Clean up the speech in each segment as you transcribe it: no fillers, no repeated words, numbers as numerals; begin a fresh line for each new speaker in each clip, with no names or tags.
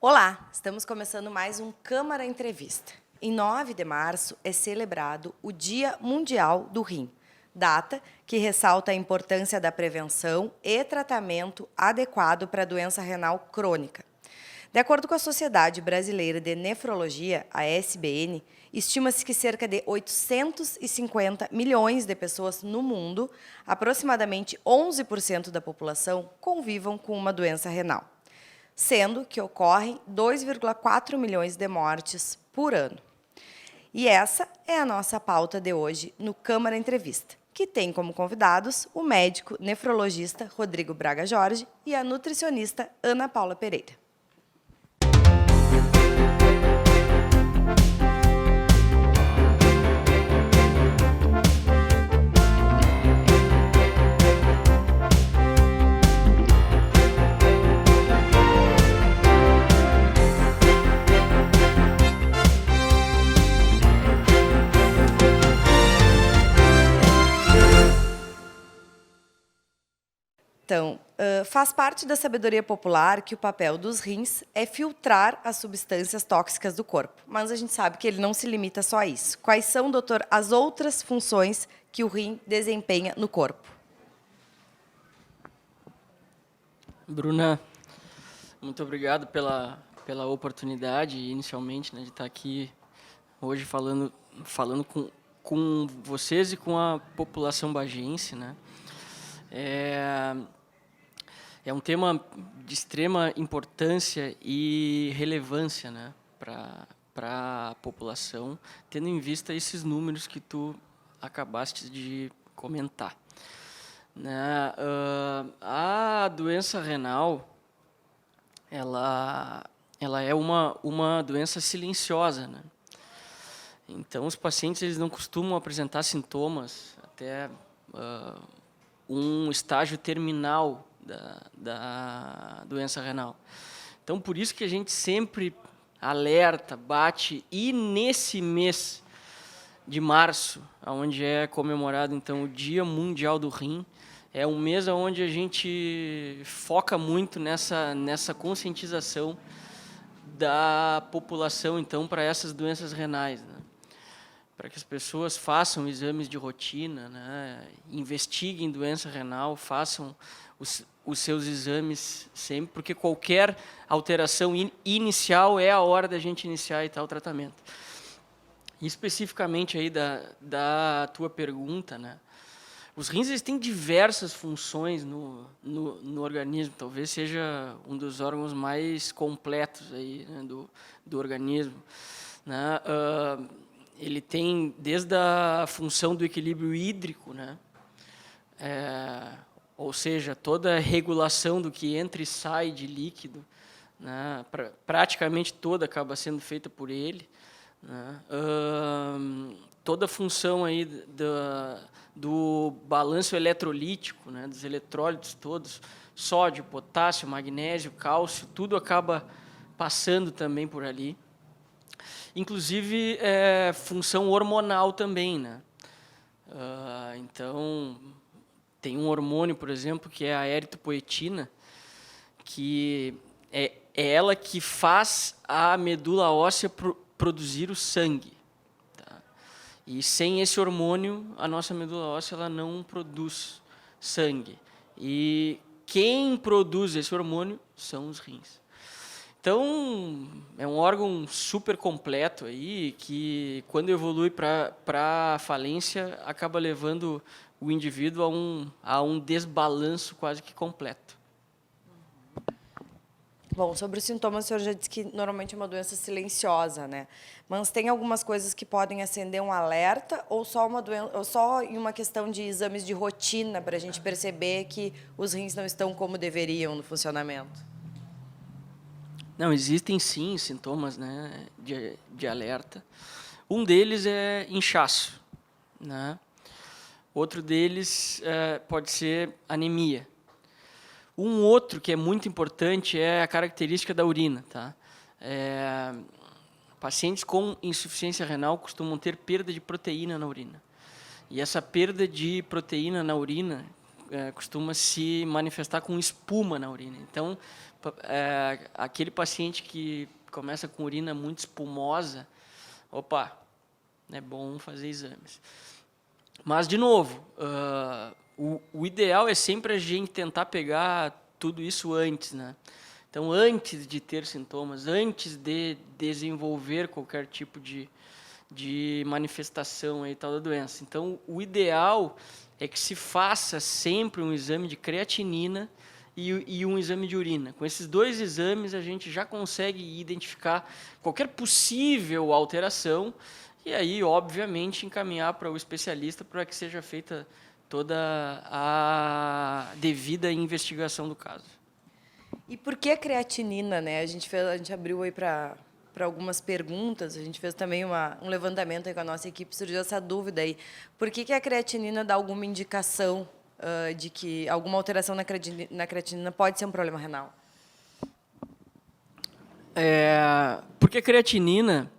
Olá, estamos começando mais um Câmara Entrevista. Em 9 de março é celebrado o Dia Mundial do Rim, data que ressalta a importância da prevenção e tratamento adequado para a doença renal crônica. De acordo com a Sociedade Brasileira de Nefrologia, a SBN, estima-se que cerca de 850 milhões de pessoas no mundo, aproximadamente 11% da população, convivam com uma doença renal, sendo que ocorrem 2,4 milhões de mortes por ano. E essa é a nossa pauta de hoje no Câmara Entrevista, que tem como convidados o médico nefrologista Rodrigo Braga Jorge e a nutricionista Ana Paula Pereira. Então, faz parte da sabedoria popular que o papel dos rins é filtrar as substâncias tóxicas do corpo. Mas a gente sabe que ele não se limita só a isso. Quais são, doutor, as outras funções que o rim desempenha no corpo?
Bruna, muito obrigado pela oportunidade, inicialmente, de estar aqui hoje falando com vocês e com a população bagiense, É um tema de extrema importância e relevância, para a população, tendo em vista esses números que tu acabaste de comentar. A doença renal, ela é uma doença silenciosa, Então, os pacientes eles não costumam apresentar sintomas até um estágio terminal da doença renal. Então, por isso que a gente sempre alerta, bate, e nesse mês de março, onde é comemorado então o Dia Mundial do Rim, é um mês onde a gente foca muito nessa conscientização da população então para essas doenças renais, para que as pessoas façam exames de rotina, investiguem doença renal, façam os seus exames sempre, porque qualquer alteração inicial é a hora da gente iniciar e tal o tratamento. E especificamente aí da tua pergunta, os rins eles têm diversas funções no organismo, talvez seja um dos órgãos mais completos aí, do organismo, ele tem desde a função do equilíbrio hídrico, ou seja, toda a regulação do que entra e sai de líquido, praticamente toda acaba sendo feita por ele, toda a função aí do balanço eletrolítico, dos eletrólitos todos, sódio, potássio, magnésio, cálcio, tudo acaba passando também por ali. Inclusive, função hormonal também, então, tem um hormônio, por exemplo, que é a eritropoetina, que é ela que faz a medula óssea produzir o sangue. E sem esse hormônio, a nossa medula óssea ela não produz sangue. E quem produz esse hormônio são os rins. Então, é um órgão super completo aí, que quando evolui para a falência, acaba levando o indivíduo a um desbalanço quase que completo.
Bom, sobre os sintomas, o senhor já disse que normalmente é uma doença silenciosa, Mas tem algumas coisas que podem acender um alerta ou só em uma questão de exames de rotina para a gente perceber que os rins não estão como deveriam no funcionamento?
Não, existem sim sintomas, de alerta. Um deles é inchaço, Outro deles pode ser anemia. Um outro que é muito importante é a característica da urina, pacientes com insuficiência renal costumam ter perda de proteína na urina. E essa perda de proteína na urina costuma se manifestar com espuma na urina. Então, aquele paciente que começa com urina muito espumosa, opa, é bom fazer exames. Mas, de novo, o ideal é sempre a gente tentar pegar tudo isso antes, né? Então, antes de ter sintomas, antes de desenvolver qualquer tipo de manifestação aí, tal da doença. Então, o ideal é que se faça sempre um exame de creatinina e um exame de urina. Com esses 2 exames, a gente já consegue identificar qualquer possível alteração e aí, obviamente, encaminhar para o especialista para que seja feita toda a devida investigação do caso.
E por que a creatinina, né? A gente abriu aí para algumas perguntas, a gente fez também um levantamento aí com a nossa equipe, surgiu essa dúvida aí. Por que a creatinina dá alguma indicação de que alguma alteração na creatinina pode ser um problema renal?
Porque a creatinina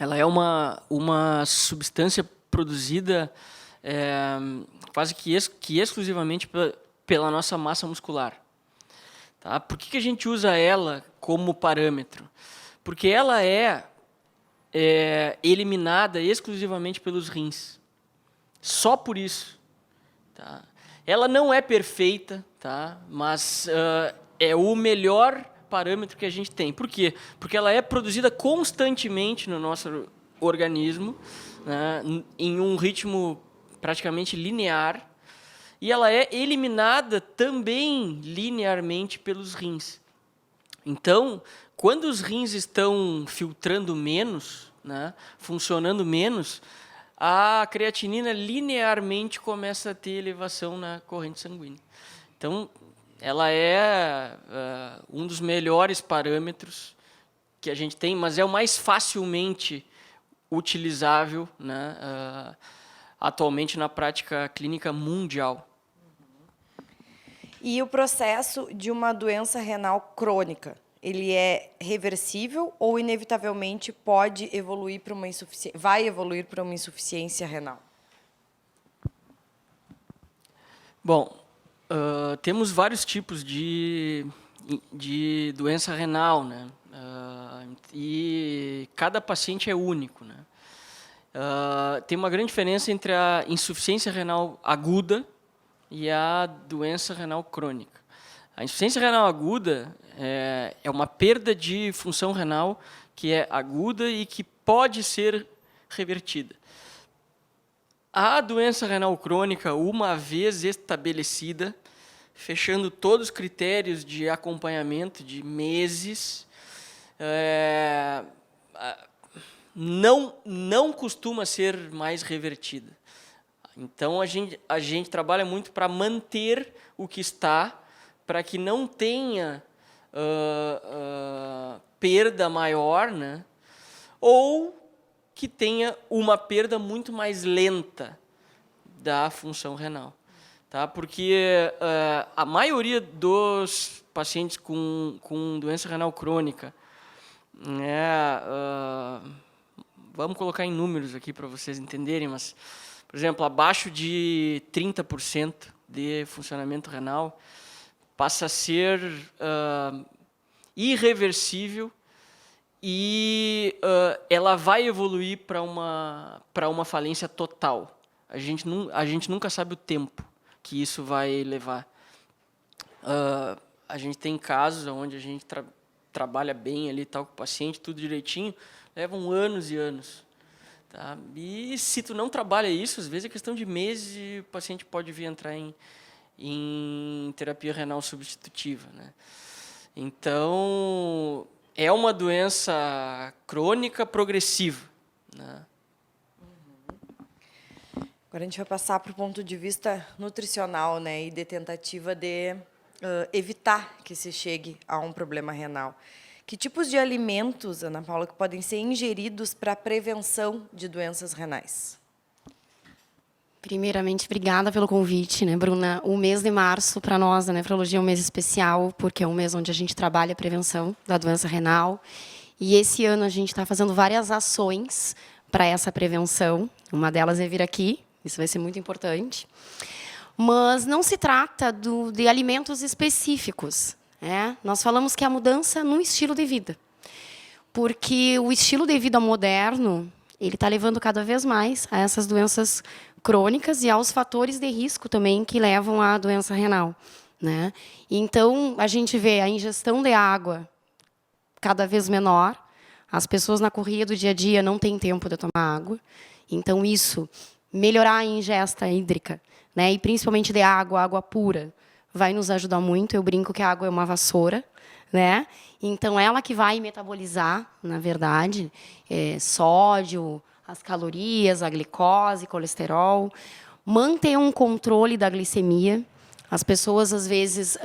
ela é uma substância produzida quase que exclusivamente pela nossa massa muscular. Tá? Por que a gente usa ela como parâmetro? Porque ela é eliminada exclusivamente pelos rins. Só por isso. Tá? Ela não é perfeita, tá? Mas é o melhor parâmetro que a gente tem. Por quê? Porque ela é produzida constantemente no nosso organismo, né, em um ritmo praticamente linear, e ela é eliminada também linearmente pelos rins. Então, quando os rins estão filtrando menos, né, funcionando menos, a creatinina linearmente começa a ter elevação na corrente sanguínea. Então, ela é um dos melhores parâmetros que a gente tem, mas é o mais facilmente utilizável, né, atualmente na prática clínica mundial.
E o processo de uma doença renal crônica, ele é reversível ou inevitavelmente pode evoluir para uma vai evoluir para uma insuficiência renal?
Bom, temos vários tipos de doença renal, né? E cada paciente é único, né? Tem uma grande diferença entre a insuficiência renal aguda e a doença renal crônica. A insuficiência renal aguda é uma perda de função renal que é aguda e que pode ser revertida. A doença renal crônica, uma vez estabelecida, fechando todos os critérios de acompanhamento de meses, não costuma ser mais revertida. Então, a gente trabalha muito para manter o que está, para que não tenha perda maior, né? Ou que tenha uma perda muito mais lenta da função renal. Tá? Porque a maioria dos pacientes com doença renal crônica, vamos colocar em números aqui para vocês entenderem, mas, por exemplo, abaixo de 30% de funcionamento renal passa a ser irreversível e ela vai evoluir para uma falência total. A gente nunca sabe o tempo que isso vai levar. A gente tem casos onde a gente trabalha bem ali, tal, com o paciente, tudo direitinho, levam anos e anos. Tá? E se tu não trabalha isso, às vezes é questão de meses e o paciente pode vir entrar em terapia renal substitutiva, né? Então, é uma doença crônica progressiva, né?
Agora a gente vai passar para o ponto de vista nutricional, né, e de tentativa de evitar que se chegue a um problema renal. Que tipos de alimentos, Ana Paula, que podem ser ingeridos para a prevenção de doenças renais?
Primeiramente, obrigada pelo convite, né, Bruna? O mês de março, para nós, da nefrologia, é um mês especial, porque é um mês onde a gente trabalha a prevenção da doença renal. E esse ano a gente está fazendo várias ações para essa prevenção. Uma delas é vir aqui, isso vai ser muito importante. Mas não se trata de alimentos específicos. Nós falamos que é a mudança no estilo de vida. Porque o estilo de vida moderno ele está levando cada vez mais a essas doenças crônicas e aos fatores de risco também que levam à doença renal. Então, a gente vê a ingestão de água cada vez menor, as pessoas na correria do dia a dia não têm tempo de tomar água, então isso, melhorar a ingesta hídrica, e principalmente de água pura, vai nos ajudar muito. Eu brinco que a água é uma vassoura, então ela que vai metabolizar, na verdade, sódio, as calorias, a glicose, colesterol, manter um controle da glicemia. As pessoas, às vezes,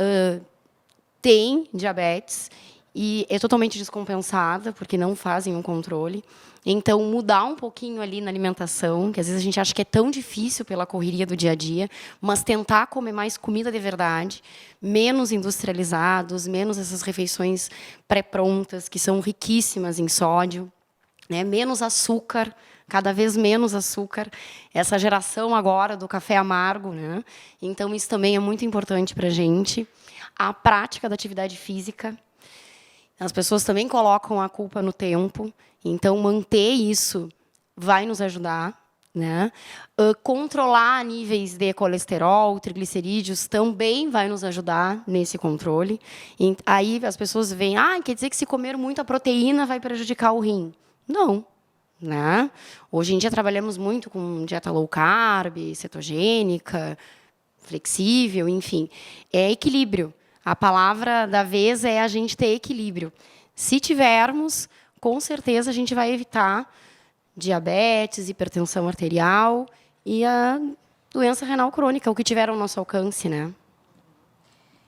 têm diabetes e é totalmente descompensada, porque não fazem um controle. Então, mudar um pouquinho ali na alimentação, que às vezes a gente acha que é tão difícil pela correria do dia a dia, mas tentar comer mais comida de verdade, menos industrializados, menos essas refeições pré-prontas, que são riquíssimas em sódio, menos açúcar, cada vez menos açúcar. Essa geração agora do café amargo, Então, isso também é muito importante para a gente. A prática da atividade física. As pessoas também colocam a culpa no tempo, então manter isso vai nos ajudar. Controlar níveis de colesterol, triglicerídeos, também vai nos ajudar nesse controle. E aí as pessoas veem, quer dizer que se comer muita proteína vai prejudicar o rim. Não. Hoje em dia trabalhamos muito com dieta low carb, cetogênica, flexível, enfim. É equilíbrio. A palavra da vez é a gente ter equilíbrio. Se tivermos, com certeza a gente vai evitar diabetes, hipertensão arterial e a doença renal crônica, o que tiver ao nosso alcance,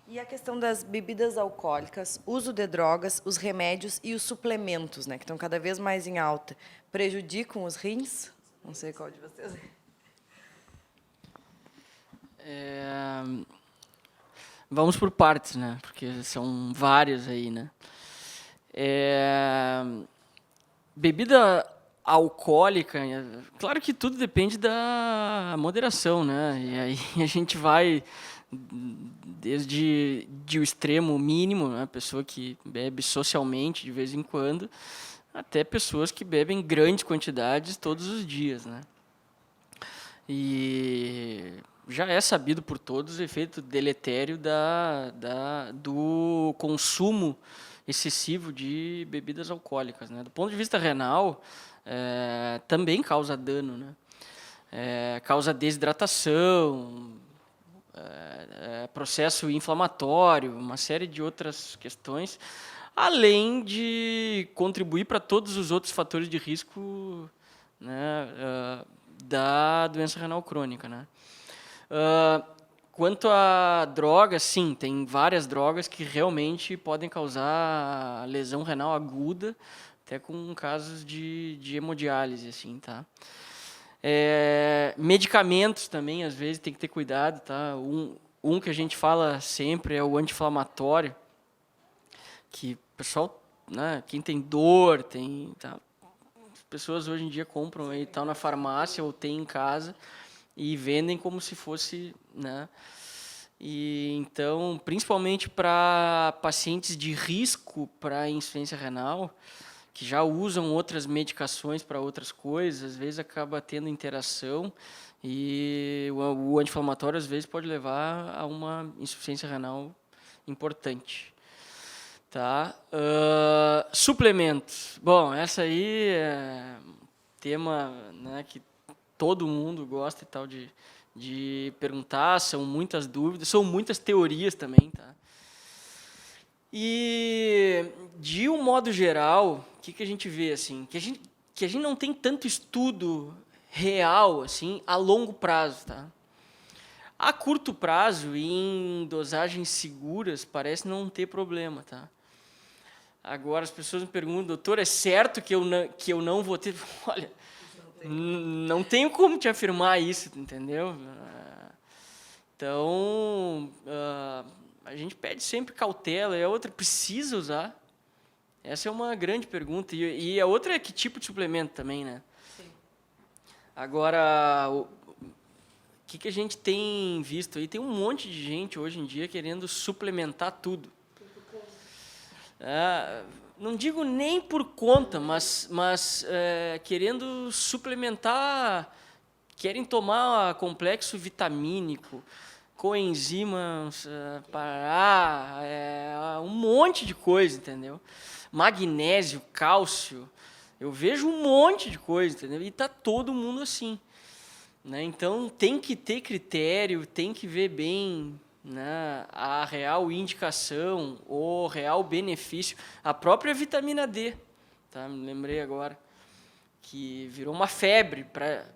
E a questão das bebidas alcoólicas, uso de drogas, os remédios e os suplementos, que estão cada vez mais em alta, prejudicam os rins? Não sei qual de vocês.
Vamos por partes, porque são várias aí, Bebida alcoólica, claro que tudo depende da moderação, E aí a gente vai desde o extremo mínimo, a pessoa que bebe socialmente de vez em quando, até pessoas que bebem grandes quantidades todos os dias, E já é sabido por todos o efeito deletério do consumo excessivo de bebidas alcoólicas. Do ponto de vista renal, também causa dano. Causa desidratação, processo inflamatório, uma série de outras questões, além de contribuir para todos os outros fatores de risco da doença renal crônica. Quanto a drogas, sim, tem várias drogas que realmente podem causar lesão renal aguda, até com casos de hemodiálise, assim, tá? Medicamentos também, às vezes, tem que ter cuidado, tá? Um que a gente fala sempre é o anti-inflamatório, que o pessoal, quem tem dor, tá? As pessoas hoje em dia compram aí, tal, na farmácia ou tem em casa, e vendem como se fosse, E então, principalmente para pacientes de risco para insuficiência renal, que já usam outras medicações para outras coisas, às vezes acaba tendo interação e o anti-inflamatório às vezes pode levar a uma insuficiência renal importante. Tá? Suplementos. Bom, essa aí é um tema, que todo mundo gosta e tal de perguntar, são muitas dúvidas, são muitas teorias também, tá? E de um modo geral, o que a gente vê assim, que a gente não tem tanto estudo real assim a longo prazo, tá? A curto prazo e em dosagens seguras parece não ter problema, tá? Agora as pessoas me perguntam, doutor, é certo que eu não vou ter? Olha, não tenho como te afirmar isso, entendeu? Então, a gente pede sempre cautela. E a outra, precisa usar? Essa é uma grande pergunta. E a outra é que tipo de suplemento também, Sim. Agora, que a gente tem visto aí? Tem um monte de gente hoje em dia querendo suplementar tudo. Não digo nem por conta, mas querendo suplementar, querem tomar complexo vitamínico, coenzimas, um monte de coisa, entendeu? Magnésio, cálcio, eu vejo um monte de coisa, entendeu? E tá todo mundo assim, né? Então tem que ter critério, tem que ver bem, né, a real indicação, o real benefício, a própria vitamina D, tá? Me lembrei agora que virou uma febre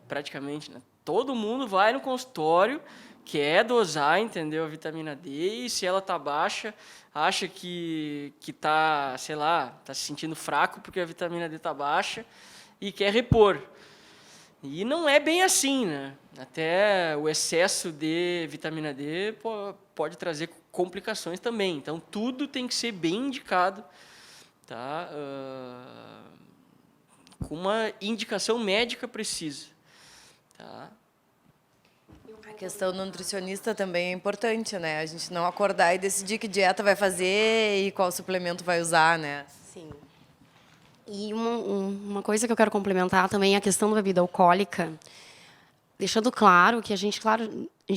praticamente, né? Todo mundo vai no consultório, quer dosar, entendeu, a vitamina D, e se ela tá baixa, acha que tá, sei lá, tá se sentindo fraco porque a vitamina D tá baixa e quer repor. E não é bem assim, né? Até o excesso de vitamina D pode trazer complicações também. Então, tudo tem que ser bem indicado, tá? Com uma indicação médica precisa, tá?
A questão do nutricionista também é importante, né? A gente não acordar e decidir que dieta vai fazer e qual suplemento vai usar, né?
Sim. E uma coisa que eu quero complementar também é a questão da bebida alcoólica, deixando claro que a gente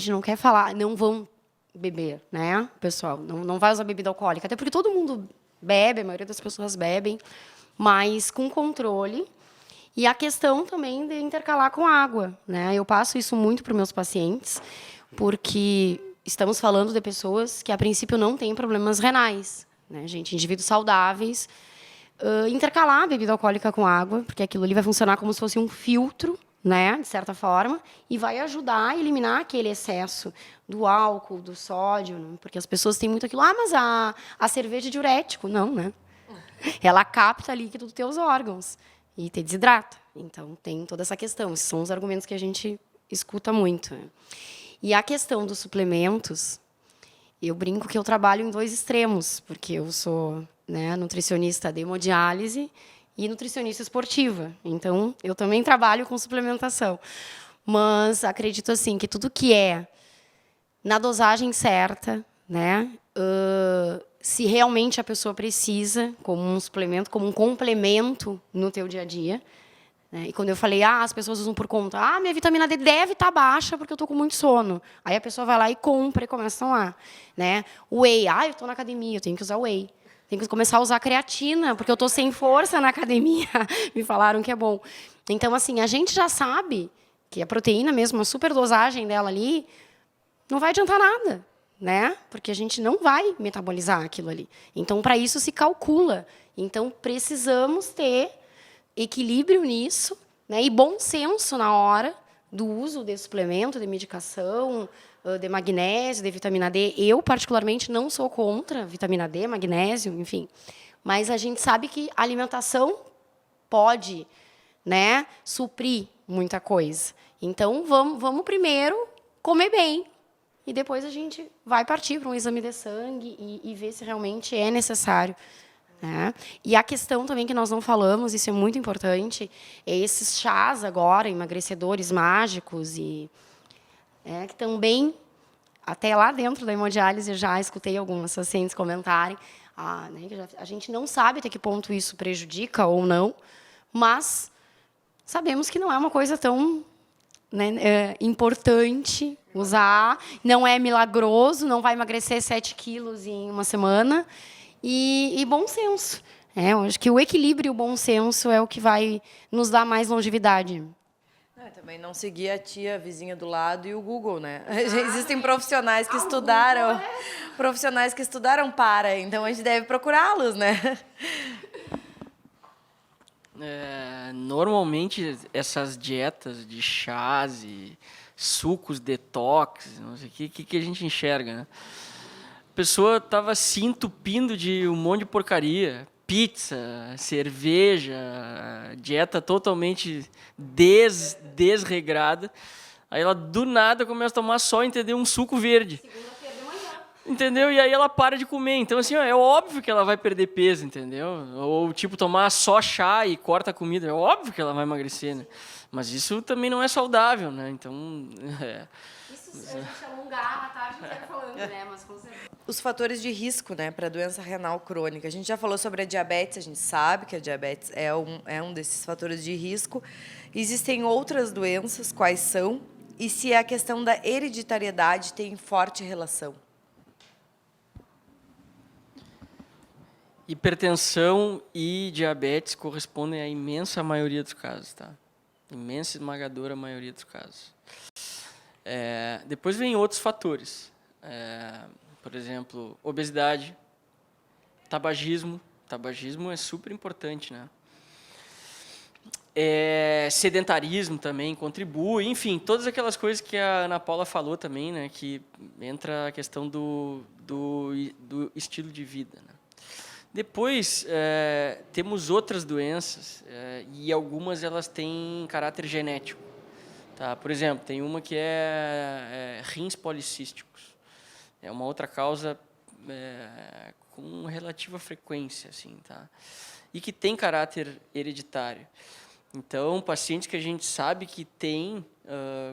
não quer falar, não vão beber, né, pessoal? Não vai usar bebida alcoólica, até porque todo mundo bebe, a maioria das pessoas bebem, mas com controle. E a questão também de intercalar com água, né? Eu passo isso muito para os meus pacientes, porque estamos falando de pessoas que, a princípio, não têm problemas renais, né, gente? Indivíduos saudáveis. Intercalar a bebida alcoólica com água, porque aquilo ali vai funcionar como se fosse um filtro, né, de certa forma, e vai ajudar a eliminar aquele excesso do álcool, do sódio, né? Porque as pessoas têm muito aquilo, mas a cerveja é diurético. Não, né? Ela capta líquido dos teus órgãos e te desidrata. Então, tem toda essa questão. Esses são os argumentos que a gente escuta muito, né? E a questão dos suplementos, eu brinco que eu trabalho em dois extremos, porque eu sou, né, nutricionista de hemodiálise e nutricionista esportiva. Então, eu também trabalho com suplementação. Mas acredito assim que tudo que é na dosagem certa, né, se realmente a pessoa precisa, como um suplemento, como um complemento no teu dia a dia, né? E quando eu falei, as pessoas usam por conta, minha vitamina D deve estar baixa porque eu estou com muito sono. Aí a pessoa vai lá e compra e começa a tomar, né? Whey, eu estou na academia, eu tenho que usar whey. Tenho que começar a usar creatina, porque eu estou sem força na academia. Me falaram que é bom. Então, assim, a gente já sabe que a proteína mesmo, a superdosagem dela ali, não vai adiantar nada, né? Porque a gente não vai metabolizar aquilo ali. Então, para isso se calcula. Então, precisamos ter equilíbrio nisso, né? E bom senso na hora do uso de suplemento, de medicação, de magnésio, de vitamina D. Eu, particularmente, não sou contra vitamina D, magnésio, enfim. Mas a gente sabe que a alimentação pode, né, suprir muita coisa. Então, vamos primeiro comer bem. E depois a gente vai partir para um exame de sangue e ver se realmente é necessário, né? E a questão também que nós não falamos, isso é muito importante, é esses chás agora, emagrecedores mágicos, e que também, até lá dentro da hemodiálise, já escutei algumas pacientes comentarem, né, que a gente não sabe até que ponto isso prejudica ou não, mas sabemos que não é uma coisa tão, né, importante usar, não é milagroso, não vai emagrecer 7 quilos em uma semana, e bom senso. Eu acho que o equilíbrio e o bom senso é o que vai nos dar mais longevidade.
Também não seguir a tia, a vizinha do lado e o Google, né? Existem profissionais que estudaram, para, então a gente deve procurá-los, né?
Normalmente, essas dietas de chás e sucos detox, não sei o que a gente enxerga, né? A pessoa estava se entupindo de um monte de porcaria, pizza, cerveja, dieta totalmente desregrada. Aí ela, do nada, começa a tomar só, entendeu, um suco verde.
Segunda-feira de manhã.
Entendeu? E aí ela para de comer. Então, assim, ó, é óbvio que ela vai perder peso, entendeu? Ou, tipo, tomar só chá e corta a comida. É óbvio que ela vai emagrecer, né? Mas isso também não é saudável, né? Então,
Isso a gente alongar a tarde inteira falando, né? Mas com certeza.
Os fatores de risco, né, para doença renal crônica. A gente já falou sobre a diabetes, a gente sabe que a diabetes é um desses fatores de risco. Existem outras doenças, quais são? E se a questão da hereditariedade tem forte relação?
hipertensão e diabetes correspondem à imensa maioria dos casos, tá? Imensa esmagadora maioria dos casos. Depois vem outros fatores. Por exemplo, obesidade, tabagismo. Tabagismo é super importante, né? Sedentarismo também contribui, enfim, todas aquelas coisas que a Ana Paula falou também, né? Que entra a questão do estilo de vida, né? Depois, temos outras doenças, e algumas elas têm caráter genético. Tá? Por exemplo, tem uma que é rins policísticos. É uma outra causa com relativa frequência, assim, tá? E que tem caráter hereditário. Então, pacientes que a gente sabe que tem,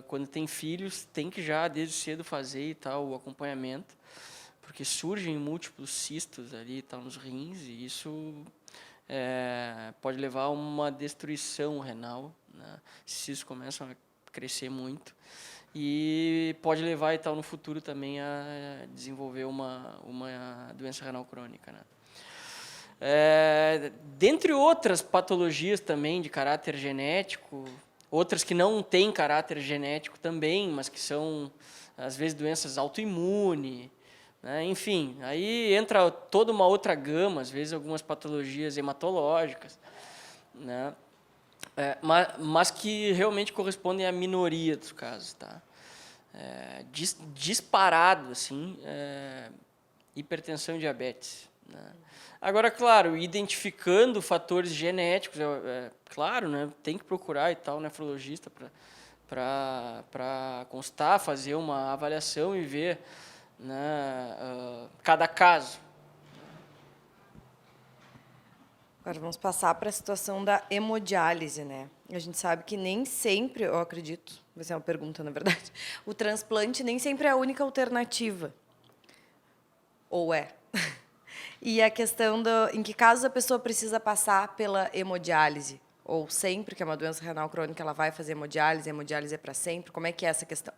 quando tem filhos, tem que já desde cedo fazer e tal, o acompanhamento, porque surgem múltiplos cistos ali e tal nos rins, e isso pode levar a uma destruição renal, né? Esses cistos começam a crescer muito e pode levar e tal no futuro também a desenvolver uma doença renal crônica, né? Dentre outras patologias também de caráter genético, outras que não têm caráter genético também, mas que são às vezes doenças autoimunes, né? Enfim, aí entra toda uma outra gama, às vezes algumas patologias hematológicas, né? Mas que realmente correspondem à minoria dos casos, tá? Disparado, assim, hipertensão e diabetes, né? Agora, claro, identificando fatores genéticos, claro, né, tem que procurar e tal, nefrologista para constar, fazer uma avaliação e ver, né, cada caso.
Agora vamos passar para a situação da hemodiálise, né? A gente sabe que nem sempre, eu acredito, vai ser uma pergunta, na verdade, o transplante nem sempre é a única alternativa. Ou é? E a questão em que casos a pessoa precisa passar pela hemodiálise? Ou sempre que é uma doença renal crônica, ela vai fazer hemodiálise, a hemodiálise é para sempre? Como é que é essa questão?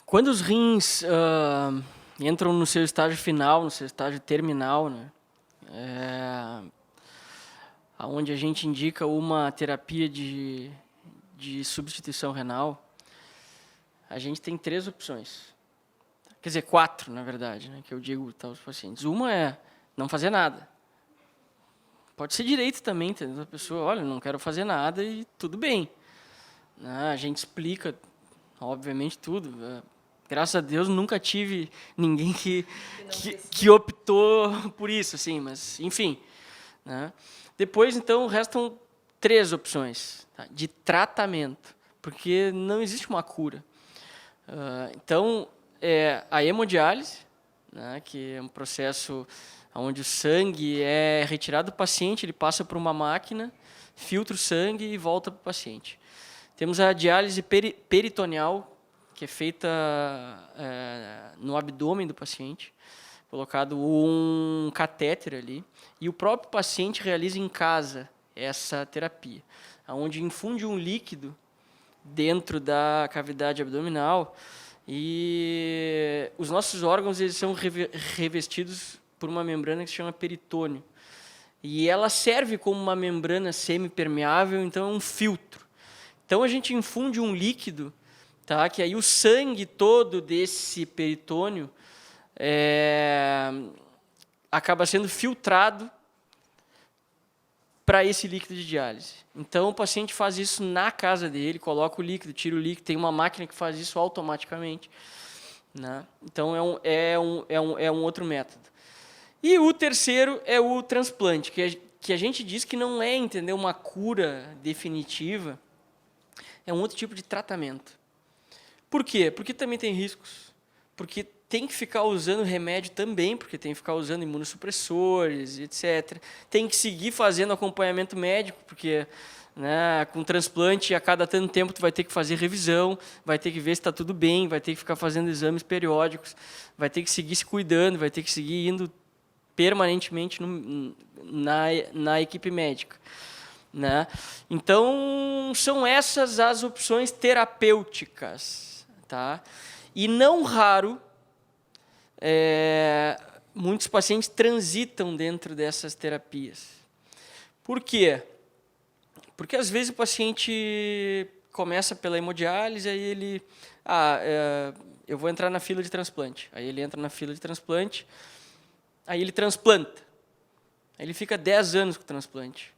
Quando os rins entram no seu estágio final, no seu estágio terminal, né, onde a gente indica uma terapia de substituição renal, a gente tem 3 opções. Quer dizer, 4, na verdade, né, que eu digo aos pacientes. Uma é não fazer nada. Pode ser direito também, entendeu? A pessoa, olha, não quero fazer nada e tudo bem. A gente explica, obviamente, tudo. Graças a Deus, nunca tive ninguém que optou por isso, assim, mas, enfim. Né? Depois, então, restam 3 opções, tá, de tratamento, porque não existe uma cura. Então, a hemodiálise, né, que é um processo onde o sangue é retirado do paciente, ele passa por uma máquina, filtra o sangue e volta para o paciente. Temos a diálise peritoneal, que é feita no abdômen do paciente, colocado um catéter ali, e o próprio paciente realiza em casa essa terapia, onde infunde um líquido dentro da cavidade abdominal e os nossos órgãos eles são revestidos por uma membrana que se chama peritônio. E ela serve como uma membrana semipermeável, então é um filtro. Então a gente infunde um líquido, tá? Que aí o sangue todo desse peritônio acaba sendo filtrado para esse líquido de diálise. Então, o paciente faz isso na casa dele, coloca o líquido, tira o líquido, tem uma máquina que faz isso automaticamente. Né? Então, é um outro método. E o terceiro é o transplante, que a gente diz que não é, entendeu, uma cura definitiva, é um outro tipo de tratamento. Por quê? Porque também tem riscos. Porque tem que ficar usando remédio também, porque tem que ficar usando imunossupressores, etc. Tem que seguir fazendo acompanhamento médico, porque, né, com transplante, a cada tanto tempo tu vai ter que fazer revisão, vai ter que ver se está tudo bem, vai ter que ficar fazendo exames periódicos, vai ter que seguir se cuidando, vai ter que seguir indo permanentemente na equipe médica. Né? Então, são essas as opções terapêuticas. Tá? E não raro, muitos pacientes transitam dentro dessas terapias. Por quê? Porque, às vezes, o paciente começa pela hemodiálise, aí ele... eu vou entrar na fila de transplante. Aí ele entra na fila de transplante, aí ele transplanta. Aí ele fica 10 anos com o transplante.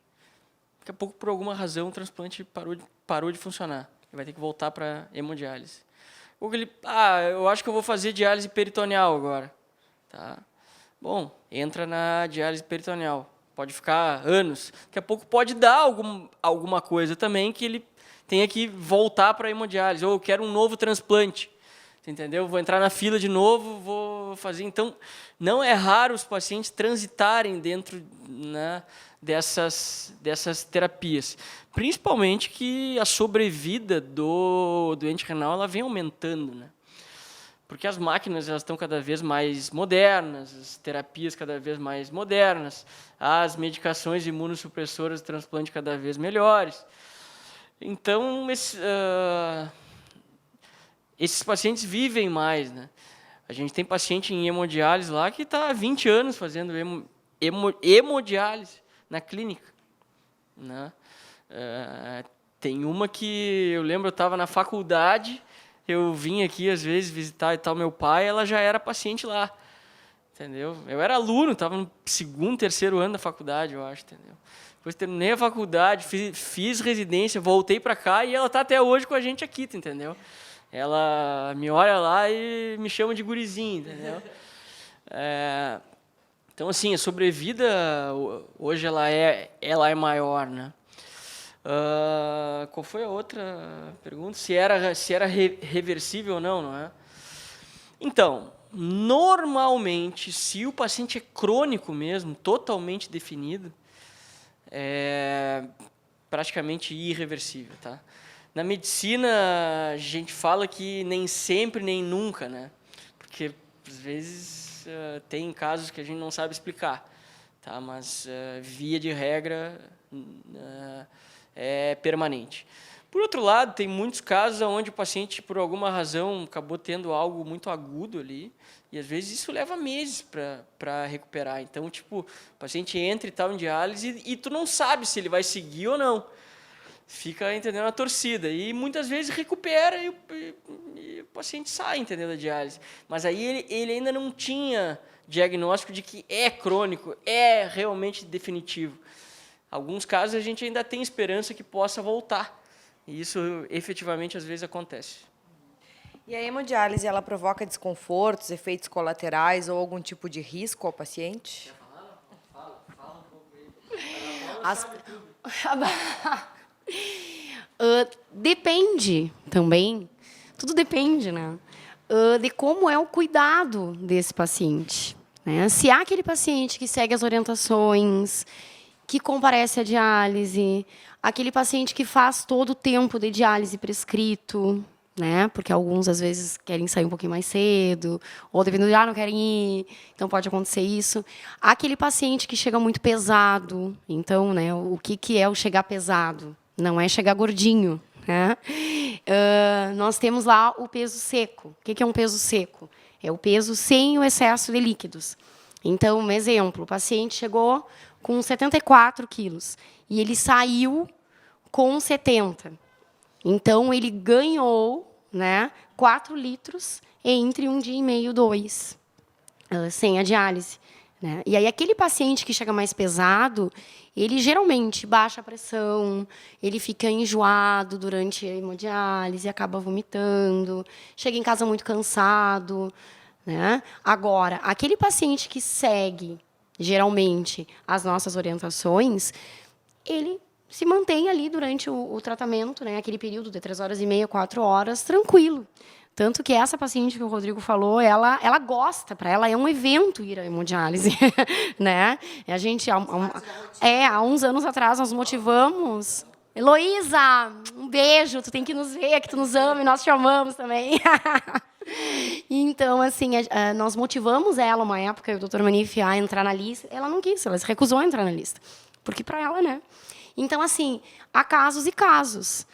Daqui a pouco, por alguma razão, o transplante parou de funcionar. Ele vai ter que voltar para hemodiálise. Ou ele, eu acho que eu vou fazer diálise peritoneal agora. Tá? Bom, entra na diálise peritoneal. Pode ficar anos. Daqui a pouco pode dar alguma coisa também que ele tenha que voltar para a hemodiálise. Ou eu quero um novo transplante. Entendeu? Vou entrar na fila de novo, vou fazer. Então, não é raro os pacientes transitarem dentro, né, dessas terapias. Principalmente que a sobrevida do doente renal ela vem aumentando. Né? Porque as máquinas elas estão cada vez mais modernas, as terapias cada vez mais modernas, as medicações imunossupressoras de transplante cada vez melhores. Então, esses pacientes vivem mais. Né? A gente tem paciente em hemodiálise lá que está há 20 anos fazendo hemodiálise na clínica. Né? Tem uma que eu lembro, eu estava na faculdade, eu vim aqui às vezes visitar e tal meu pai, ela já era paciente lá. Entendeu? Eu era aluno, estava no 2º, 3º ano da faculdade, eu acho. Entendeu? Depois terminei a faculdade, fiz residência, voltei para cá e ela está até hoje com a gente aqui, entendeu? Ela me olha lá e me chama de gurizinho, entendeu? Então, assim, a sobrevida hoje ela é maior, né? Qual foi a outra pergunta? Se era reversível ou não, não é? Então, normalmente, se o paciente é crônico mesmo, totalmente definido, é praticamente irreversível, tá? Na medicina, a gente fala que nem sempre, nem nunca, né? Porque, às vezes, tem casos que a gente não sabe explicar, tá? Mas, via de regra, é permanente. Por outro lado, tem muitos casos onde o paciente, por alguma razão, acabou tendo algo muito agudo ali, e, às vezes, isso leva meses para recuperar. Então, tipo, o paciente entra e tal em diálise e tu não sabe se ele vai seguir ou não. Fica, entendendo, a torcida. E muitas vezes recupera e o paciente sai, entendeu, da diálise. Mas aí ele ainda não tinha diagnóstico de que é crônico, é realmente definitivo. Alguns casos a gente ainda tem esperança que possa voltar. E isso efetivamente às vezes acontece.
E a hemodiálise ela provoca desconfortos, efeitos colaterais ou algum tipo de risco ao paciente?
Fala um pouco aí.
Depende também, tudo depende, né? De como é o cuidado desse paciente. Né? Se há aquele paciente que segue as orientações, que comparece à diálise, aquele paciente que faz todo o tempo de diálise prescrito, né? Porque alguns, às vezes, querem sair um pouquinho mais cedo, ou dependendo de, não querem ir, então pode acontecer isso. Há aquele paciente que chega muito pesado, então, né, o que é o chegar pesado? Não é chegar gordinho. Né? Nós temos lá o peso seco. O que é um peso seco? É o peso sem o excesso de líquidos. Então, um exemplo, o paciente chegou com 74 quilos e ele saiu com 70. Então, ele ganhou, né, 4 litros entre 1 dia e meio, 2, sem a diálise. Né? E aí, aquele paciente que chega mais pesado, ele geralmente baixa a pressão, ele fica enjoado durante a hemodiálise, acaba vomitando, chega em casa muito cansado. Né? Agora, aquele paciente que segue, geralmente, as nossas orientações, ele se mantém ali durante o tratamento, né, aquele período de 3 horas e meia, 4 horas, tranquilo. Tanto que essa paciente que o Rodrigo falou, ela gosta, para ela é um evento ir à hemodiálise, né? A gente, há uns anos atrás, nós motivamos. Heloísa, um beijo, tu tem que nos ver, que tu nos ama e nós te amamos também. Então, assim, nós motivamos ela uma época, o Dr. Manif, a entrar na lista. Ela não quis, ela se recusou a entrar na lista. Porque para ela, né? Então, assim, há casos e casos.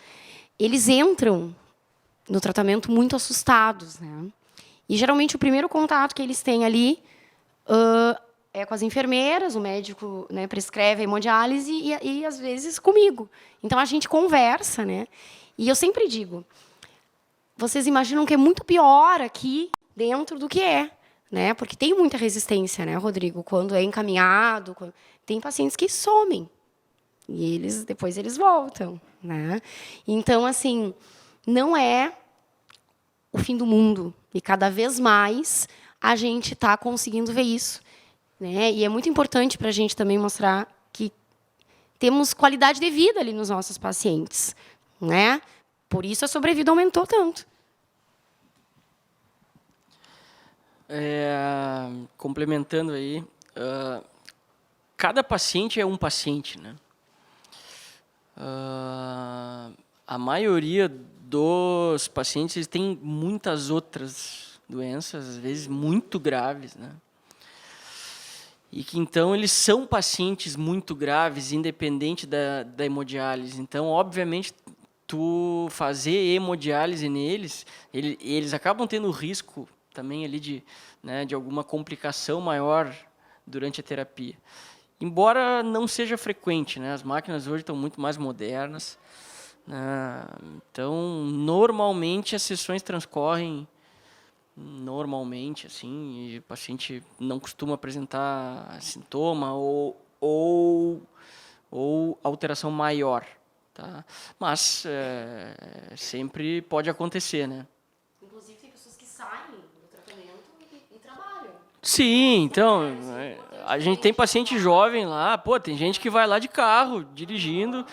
Eles entram no tratamento muito assustados, né? E, geralmente, o primeiro contato que eles têm ali é com as enfermeiras, o médico, né, prescreve a hemodiálise e, às vezes, comigo. Então, a gente conversa, né? E eu sempre digo, vocês imaginam que é muito pior aqui dentro do que é, né? Porque tem muita resistência, né, Rodrigo? Quando é encaminhado, tem pacientes que somem e depois eles voltam, né? Então, assim, não é o fim do mundo e cada vez mais a gente está conseguindo ver isso, né? E é muito importante para a gente também mostrar que temos qualidade de vida ali nos nossos pacientes, né? Por isso a sobrevida aumentou tanto.
Complementando aí, cada paciente é um paciente, né? A maioria dos pacientes tem muitas outras doenças, às vezes muito graves, né? E que, então, eles são pacientes muito graves, independente da hemodiálise. Então, obviamente, tu fazer hemodiálise neles, eles acabam tendo risco também ali de alguma complicação maior durante a terapia. Embora não seja frequente, né? As máquinas hoje estão muito mais modernas, né? Então, normalmente, as sessões transcorrem normalmente, assim, e o paciente não costuma apresentar sintoma ou alteração maior, tá? Mas sempre pode acontecer, né?
Inclusive, tem pessoas que saem do tratamento e trabalham.
Sim, então, a gente tem paciente jovem lá, tem gente que vai lá de carro, dirigindo,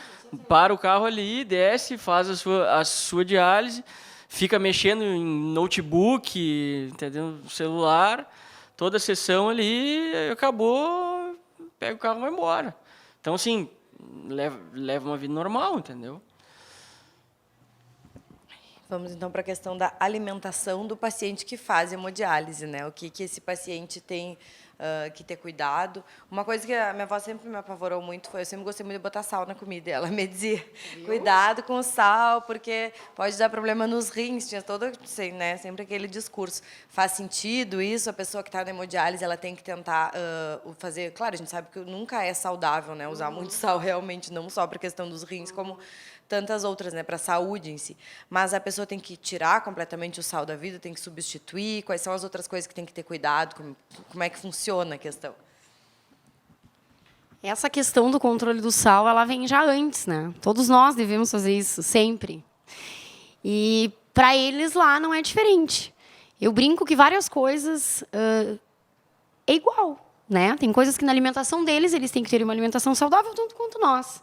para o carro ali, desce, faz a sua diálise, fica mexendo em notebook, entendeu? Celular, toda a sessão ali, acabou, pega o carro e vai embora. Então, assim, leva uma vida normal, entendeu?
Vamos, então, para a questão da alimentação do paciente que faz hemodiálise, né? O que esse paciente tem que ter cuidado. Uma coisa que a minha avó sempre me apavorou muito foi, eu sempre gostei muito de botar sal na comida. Ela me dizia, cuidado com o sal, porque pode dar problema nos rins. Tinha todo, né, sempre aquele discurso. Faz sentido isso? A pessoa que está na hemodiálise, ela tem que tentar fazer... Claro, a gente sabe que nunca é saudável, né, usar muito sal, realmente, não só para a questão dos rins, como tantas outras, né, para a saúde em si. Mas a pessoa tem que tirar completamente o sal da vida, tem que substituir. Quais são as outras coisas que tem que ter cuidado? Como é que funciona a questão?
Essa questão do controle do sal, ela vem já antes, né? Todos nós devemos fazer isso, sempre. E, para eles, lá não é diferente. Eu brinco que várias coisas é igual, né? Tem coisas que, na alimentação deles, eles têm que ter uma alimentação saudável tanto quanto nós.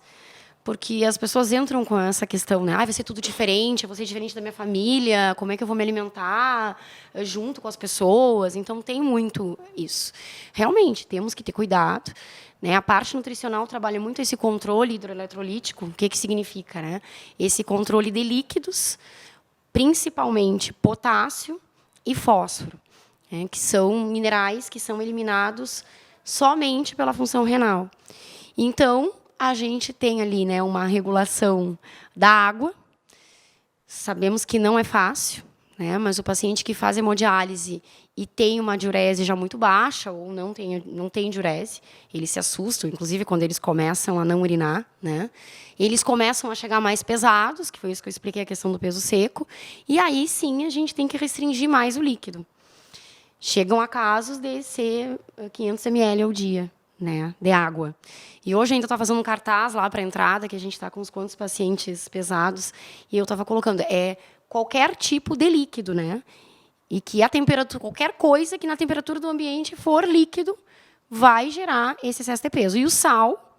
Porque as pessoas entram com essa questão, né? Vai ser tudo diferente, eu vou ser diferente da minha família, como é que eu vou me alimentar junto com as pessoas? Então, tem muito isso. Realmente, temos que ter cuidado, né? A parte nutricional trabalha muito esse controle hidroeletrolítico. O que significa, né? Esse controle de líquidos, principalmente potássio e fósforo, né? Que são minerais que são eliminados somente pela função renal. Então, a gente tem ali, né, uma regulação da água. Sabemos que não é fácil, né, mas o paciente que faz hemodiálise e tem uma diurese já muito baixa ou não tem diurese, eles se assustam, inclusive quando eles começam a não urinar, né? Eles começam a chegar mais pesados, que foi isso que eu expliquei, a questão do peso seco, e aí sim a gente tem que restringir mais o líquido. Chegam a casos de ser 500 ml ao dia, né, de água. E hoje ainda estou fazendo um cartaz lá para a entrada, que a gente está com uns quantos pacientes pesados, e eu estava colocando, qualquer tipo de líquido, né? E que a temperatura, qualquer coisa que na temperatura do ambiente for líquido, vai gerar esse excesso de peso. E o sal,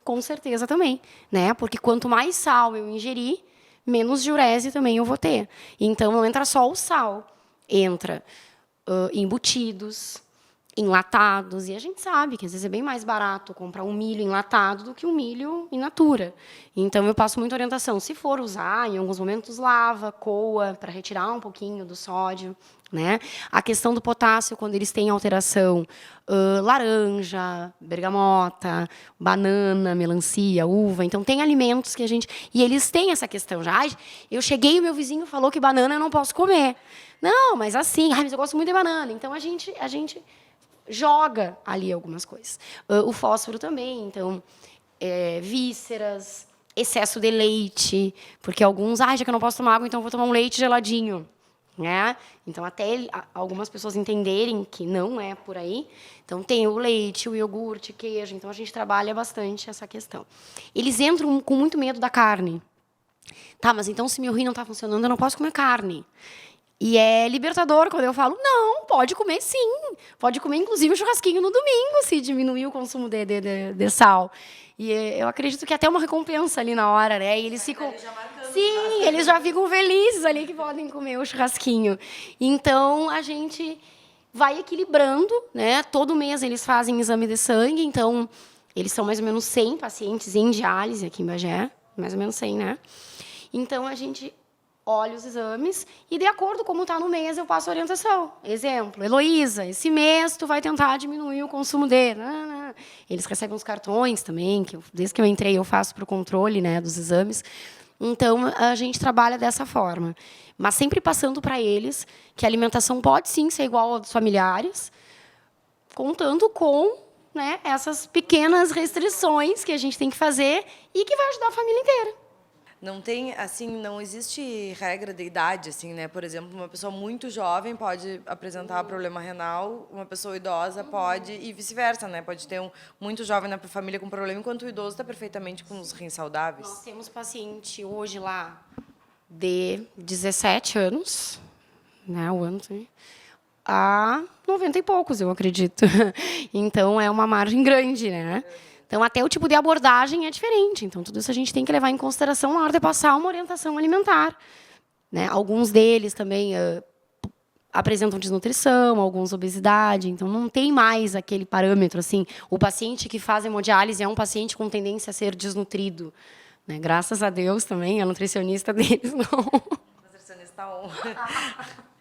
com certeza também, né? Porque quanto mais sal eu ingerir, menos diurese também eu vou ter. Então, não entra só o sal, entra embutidos, enlatados, e a gente sabe que às vezes é bem mais barato comprar um milho enlatado do que um milho in natura. Então, eu passo muita orientação. Se for usar, em alguns momentos, lava, coa, para retirar um pouquinho do sódio. Né? A questão do potássio, quando eles têm alteração, laranja, bergamota, banana, melancia, uva. Então, tem alimentos que a gente... E eles têm essa questão já. Ai, eu cheguei e o meu vizinho falou que banana eu não posso comer. Não, mas assim, mas eu gosto muito de banana. Então, a gente joga ali algumas coisas. O fósforo também, então, vísceras, excesso de leite, porque alguns, já que eu não posso tomar água, então eu vou tomar um leite geladinho. Né? Então, até algumas pessoas entenderem que não é por aí. Então, tem o leite, o iogurte, queijo. Então, a gente trabalha bastante essa questão. Eles entram com muito medo da carne. Tá, mas então, se meu rim não está funcionando, eu não posso comer carne. E é libertador quando eu falo, não, pode comer sim. Pode comer, inclusive, o churrasquinho no domingo, se diminuir o consumo de sal. E eu acredito que até uma recompensa ali na hora, né? E eles ficam... Sim, eles já ficam felizes ali que podem comer o churrasquinho. Então, a gente vai equilibrando, né? Todo mês eles fazem exame de sangue, então, eles são mais ou menos 100 pacientes em diálise aqui em Bagé, mais ou menos 100, né? Então, a gente olha os exames e, de acordo com como está no mês, eu passo orientação. Exemplo, Heloísa, esse mês tu vai tentar diminuir o consumo de... Eles recebem uns cartões também, que desde que eu entrei eu faço para o controle, né, dos exames. Então, a gente trabalha dessa forma. Mas sempre passando para eles que a alimentação pode, sim, ser igual a dos familiares, contando com, né, essas pequenas restrições que a gente tem que fazer e que vai ajudar a família inteira.
Não tem, assim, não existe regra de idade, assim, né? Por exemplo, uma pessoa muito jovem pode apresentar problema renal, uma pessoa idosa pode, e vice-versa, né? Pode ter um muito jovem na família com problema, enquanto o idoso está perfeitamente com os rins saudáveis.
Nós temos paciente hoje lá de 17 anos, né? O ano a 90 e poucos, eu acredito. Então, é uma margem grande, né? Então, até o tipo de abordagem é diferente. Então, tudo isso a gente tem que levar em consideração na hora de passar uma orientação alimentar. Né? Alguns deles também apresentam desnutrição, alguns obesidade. Então, não tem mais aquele parâmetro. Assim, o paciente que faz hemodiálise é um paciente com tendência a ser desnutrido. Né? Graças a Deus também, a nutricionista deles não.
Nutricionista honra.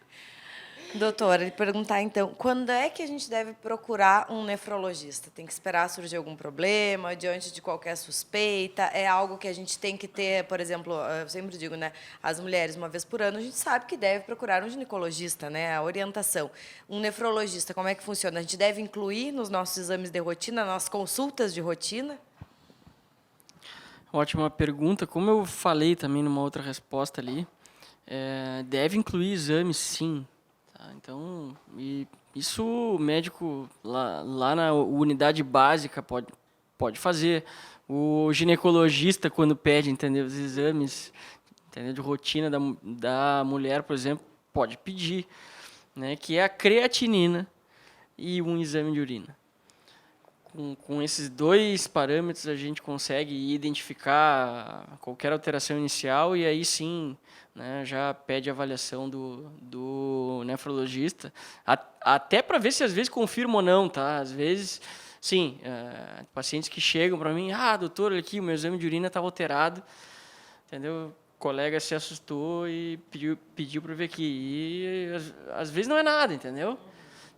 Doutora, ele perguntar, então, quando é que a gente deve procurar um nefrologista? Tem que esperar surgir algum problema, diante de qualquer suspeita? É algo que a gente tem que ter, por exemplo, eu sempre digo, né, as mulheres, uma vez por ano, a gente sabe que deve procurar um ginecologista, né, a orientação. Um nefrologista, como é que funciona? A gente deve incluir nos nossos exames de rotina, nas consultas de rotina?
Ótima pergunta. Como eu falei também numa outra resposta ali, deve incluir exames, sim. Então, isso o médico lá na unidade básica pode fazer. O ginecologista, quando pede, entendeu, os exames, entendeu, de rotina da mulher, por exemplo, pode pedir, né, que é a creatinina e um exame de urina. Com esses dois parâmetros, a gente consegue identificar qualquer alteração inicial e aí sim, né, já pede avaliação do nefrologista, até para ver se às vezes confirma ou não, tá? Às vezes, sim, pacientes que chegam para mim, doutor, olha aqui, o meu exame de urina estava alterado, entendeu? O colega se assustou e pediu para ver aqui. E às vezes não é nada, entendeu?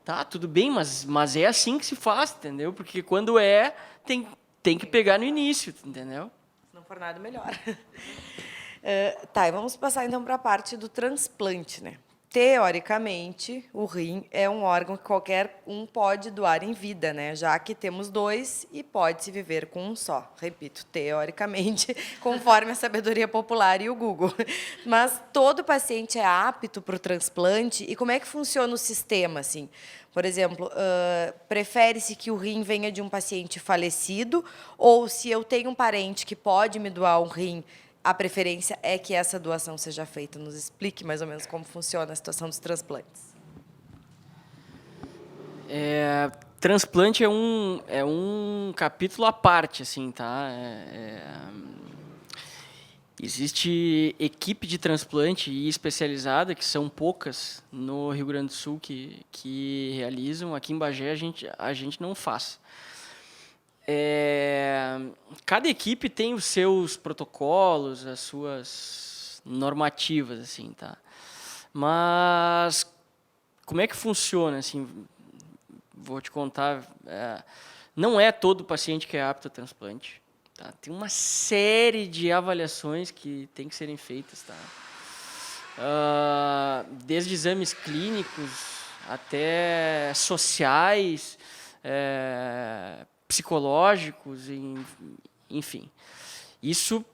Tá, tudo bem, mas é assim que se faz, entendeu? Porque quando tem que pegar no início, entendeu?
Se não for nada, melhor. Tá, e vamos passar então para a parte do transplante, né? Teoricamente, o rim é um órgão que qualquer um pode doar em vida, né? Já que temos dois e pode-se viver com um só. Repito, teoricamente, conforme a sabedoria popular e o Google. Mas todo paciente é apto para o transplante? E como é que funciona o sistema, assim? Por exemplo, prefere-se que o rim venha de um paciente falecido ou se eu tenho um parente que pode me doar um rim, a preferência é que essa doação seja feita? Nos explique mais ou menos como funciona a situação dos transplantes.
Transplante é um capítulo à parte, assim, tá? Existe equipe de transplante e especializada, que são poucas no Rio Grande do Sul que realizam. Aqui em Bagé a gente não faz. Cada equipe tem os seus protocolos, as suas normativas, assim, tá? Mas como é que funciona, assim? Vou te contar. Não é todo paciente que é apto a transplante. Tá? Tem uma série de avaliações que tem que serem feitas, tá? Desde exames clínicos até sociais, psicológicos, enfim. Isso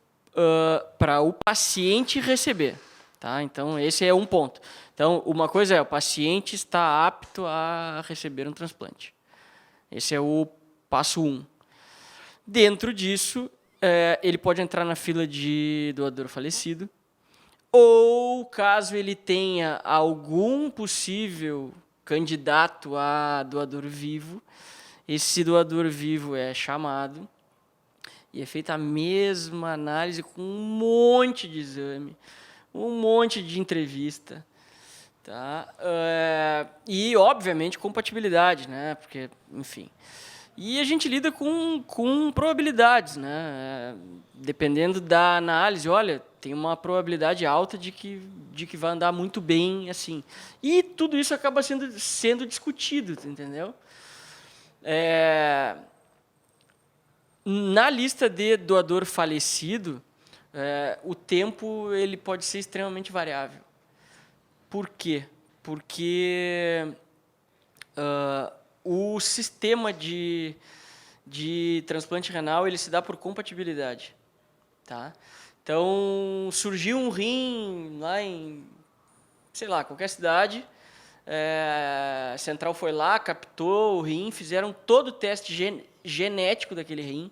para o paciente receber. Tá? Então, esse é um ponto. Então, uma coisa é, o paciente está apto a receber um transplante. Esse é o passo 1. Dentro disso, ele pode entrar na fila de doador falecido, ou caso ele tenha algum possível candidato a doador vivo, esse doador vivo é chamado e é feita a mesma análise com um monte de exame, um monte de entrevista, tá? E, obviamente, compatibilidade, né? Porque, enfim... E a gente lida com probabilidades, né? Dependendo da análise, olha, tem uma probabilidade alta de que vai andar muito bem, assim. E tudo isso acaba sendo discutido, entendeu? Na lista de doador falecido, o tempo ele pode ser extremamente variável. Por quê? Porque... o sistema de transplante renal ele se dá por compatibilidade, tá? Então surgiu um rim lá em, sei lá, qualquer cidade, a central foi lá, captou o rim, fizeram todo o teste genético daquele rim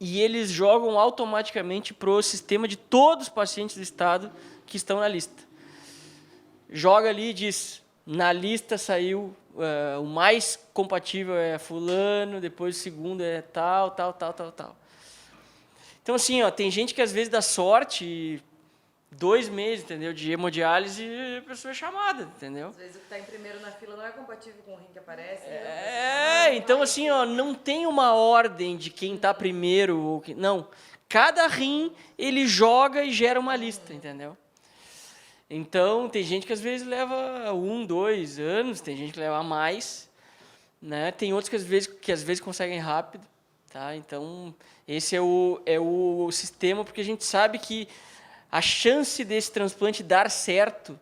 e eles jogam automaticamente para o sistema de todos os pacientes do estado que estão na lista. Joga ali e diz, na lista saiu o mais compatível é fulano, depois o segundo é tal. Então, assim, tem gente que às vezes dá sorte, 2 meses, entendeu, de hemodiálise, e a pessoa é chamada, entendeu?
Às vezes o que está em primeiro na fila não é compatível com o rim que aparece.
Então, assim, não tem uma ordem de quem está primeiro, ou não. Cada rim, ele joga e gera uma lista, entendeu? Então, tem gente que às vezes leva 1, 2 anos, tem gente que leva mais, né? Tem outros que às vezes conseguem rápido, tá? Então, esse é o sistema, porque a gente sabe que a chance desse transplante dar certo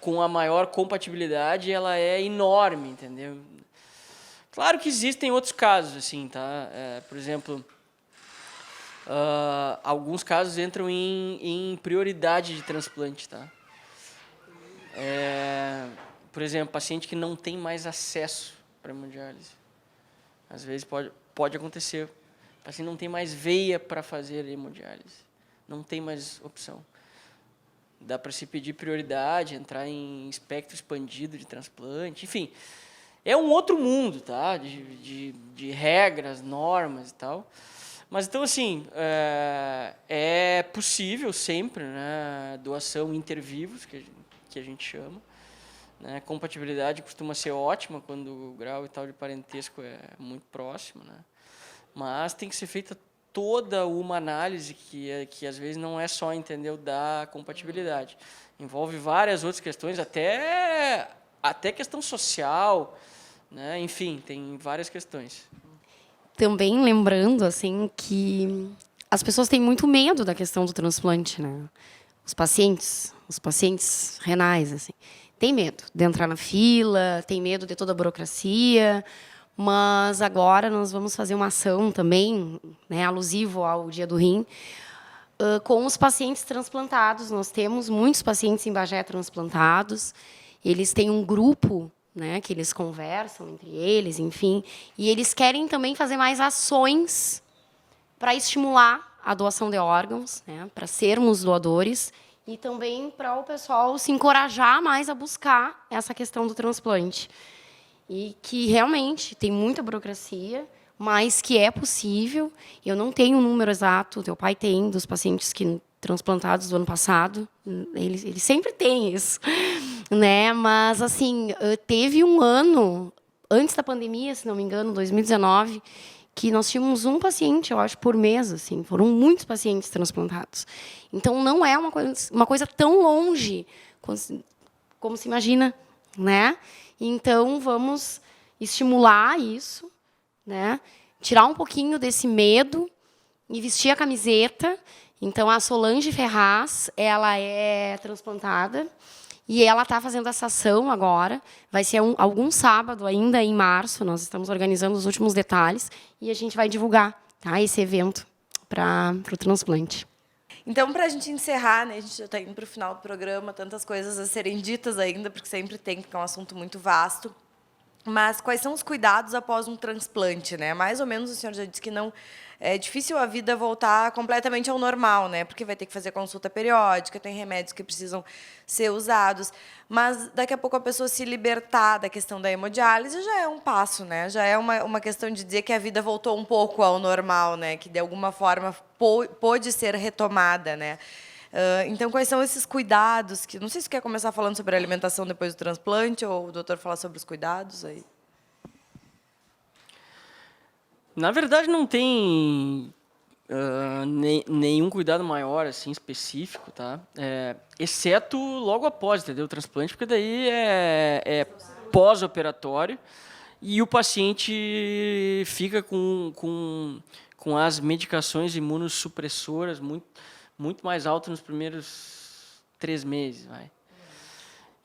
com a maior compatibilidade, ela é enorme, entendeu? Claro que existem outros casos, assim, tá? Por exemplo... alguns casos entram em prioridade de transplante, tá? Por exemplo, paciente que não tem mais acesso para hemodiálise. Às vezes pode acontecer. O paciente não tem mais veia para fazer hemodiálise. Não tem mais opção. Dá para se pedir prioridade, entrar em espectro expandido de transplante, enfim. É um outro mundo, tá? De regras, normas e tal. Mas, então, assim, é possível sempre, né, doação inter-vivos, que a gente chama. Né, compatibilidade costuma ser ótima quando o grau e tal de parentesco é muito próximo. Né, mas tem que ser feita toda uma análise que às vezes, não é só, entendeu, da compatibilidade. Envolve várias outras questões, até questão social, né, enfim, tem várias questões.
Também lembrando, assim, que as pessoas têm muito medo da questão do transplante, né? Os pacientes renais, assim, têm medo de entrar na fila, têm medo de toda a burocracia, mas agora nós vamos fazer uma ação também, né, alusivo ao Dia do Rim, com os pacientes transplantados. Nós temos muitos pacientes em Bagé transplantados, eles têm um grupo, né, que eles conversam entre eles, enfim, e eles querem também fazer mais ações para estimular a doação de órgãos, né, para sermos doadores, e também para o pessoal se encorajar mais a buscar essa questão do transplante. e que realmente tem muita burocracia, mas que é possível. Eu não tenho um número exato, teu pai tem, dos pacientes que transplantados do ano passado, ele sempre tem isso, né? Mas assim, teve um ano antes da pandemia, se não me engano, 2019, que nós tínhamos um paciente, eu acho, por mês, assim, foram muitos pacientes transplantados. Então não é uma coisa tão longe como se imagina, né? Então vamos estimular isso, né? Tirar um pouquinho desse medo e vestir a camiseta. Então, a Solange Ferraz, ela é transplantada e ela está fazendo essa ação agora. Vai ser algum sábado, ainda em março. Nós estamos organizando os últimos detalhes e a gente vai divulgar, tá, esse evento para o transplante.
Então, para a gente encerrar, né, a gente já está indo para o final do programa, tantas coisas a serem ditas ainda, porque sempre tem, porque é um assunto muito vasto. Mas quais são os cuidados após um transplante, né? Mais ou menos o senhor já disse que não é difícil a vida voltar completamente ao normal, né? Porque vai ter que fazer consulta periódica, tem remédios que precisam ser usados, mas daqui a pouco a pessoa se libertar da questão da hemodiálise já é um passo, né? Já é uma questão de dizer que a vida voltou um pouco ao normal, né? Que de alguma forma pôde ser retomada, né? Então, quais são esses cuidados? Que não sei se você quer começar falando sobre a alimentação depois do transplante ou o doutor falar sobre os cuidados aí.
Na verdade, não tem nenhum cuidado maior assim específico, tá? Exceto logo após, entendeu, o transplante, porque daí é pós-operatório e o paciente fica com as medicações imunossupressoras muito mais alto nos primeiros 3 meses, vai.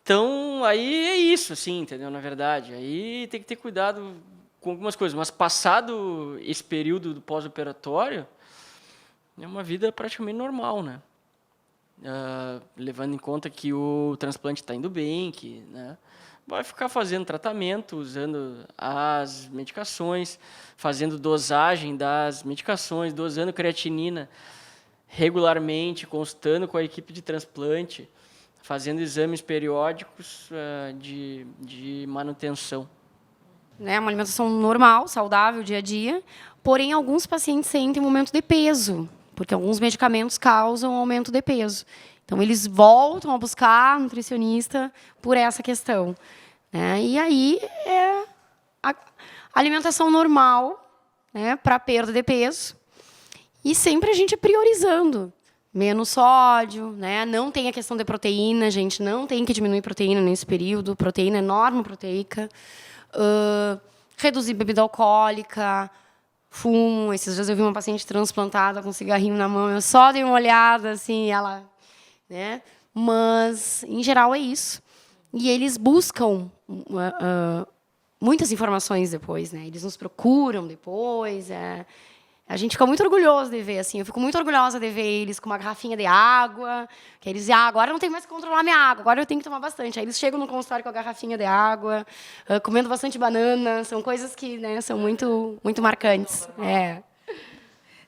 Então, aí é isso, assim, entendeu? Na verdade, aí tem que ter cuidado com algumas coisas. Mas passado esse período do pós-operatório, é uma vida praticamente normal, né? Levando em conta que o transplante está indo bem, que, né, vai ficar fazendo tratamento, usando as medicações, fazendo dosagem das medicações, dosando creatinina regularmente, constando com a equipe de transplante, fazendo exames periódicos de manutenção.
Né, uma alimentação normal, saudável, dia a dia. Porém, alguns pacientes sentem um aumento de peso, porque alguns medicamentos causam aumento de peso. Então, eles voltam a buscar nutricionista por essa questão, né? E aí, é a alimentação normal, né, para perda de peso. E sempre a gente priorizando. Menos sódio, né? Não tem a questão de proteína, gente. Não tem que diminuir proteína nesse período. Proteína é norma proteica. Reduzir bebida alcoólica, fumo. Esses dias eu vi uma paciente transplantada com um cigarrinho na mão. Eu só dei uma olhada, assim, ela... né? Mas, em geral, é isso. E eles buscam muitas informações depois, né? Eles nos procuram depois. A gente fica muito orgulhoso de ver, assim. Eu fico muito orgulhosa de ver eles com uma garrafinha de água. Que eles dizem, agora eu não tenho mais que controlar minha água, agora eu tenho que tomar bastante. Aí eles chegam no consultório com a garrafinha de água, comendo bastante banana. São coisas que, né, são muito, muito marcantes.